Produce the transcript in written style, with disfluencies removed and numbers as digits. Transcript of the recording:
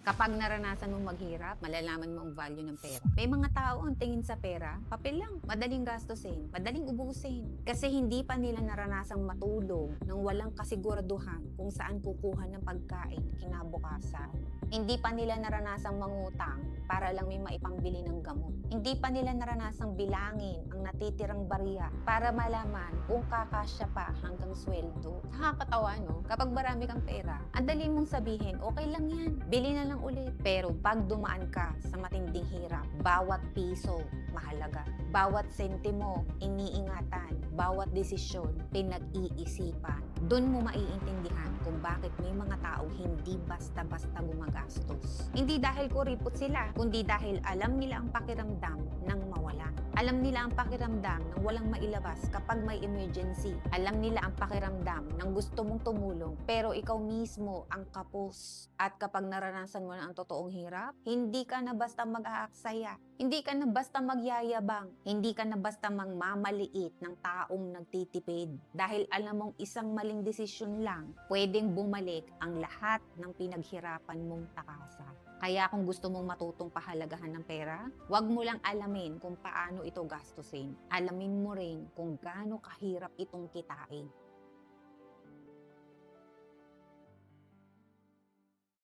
Kapag naranasan mong maghirap, malalaman mo ang value ng pera. May mga tao ang tingin sa pera, papel lang, madaling gastusin, madaling ubusin. Kasi hindi pa nila naranasang matulog nang walang kasiguraduhan kung saan kukuha ng pagkain kinabukasan. Hindi pa nila naranasang mangutang para lang may maipambili ng gamot. Hindi pa nila naranasang bilangin ang natitirang barya para malaman kung kakasya pa hanggang sweldo. Nakakatawa, no? Kapag marami kang pera, ang dali mong sabihin, okay lang yan, bili na lang ulit. Pero pag dumaan ka sa matinding hirap, bawat piso mahalaga. Bawat sentimo iniingatan, bawat desisyon pinag-iisipan. Doon mo maiintindihan kung bakit may mga tao hindi basta-basta gumagastos. Hindi dahil kuripot sila, kundi dahil alam nila ang pakiramdam ng mawala. Alam nila ang pakiramdam ng walang mailabas kapag may emergency. Alam nila ang pakiramdam ng gusto mong tumulong pero ikaw mismo ang kapos. At kapag naranasan mo na ang totoong hirap, hindi ka na basta mag-aaksaya. Hindi ka na basta magyayabang. Hindi ka na basta mangmamaliit ng taong nagtitipid. Dahil alam mong isang maling desisyon lang, pwedeng bumalik ang lahat ng pinaghirapan mong takasan. Kaya kung gusto mong matutong pahalagahan ng pera, huwag mo lang alamin kung paano ito gastusin. Alamin mo rin kung gaano kahirap itong kitain.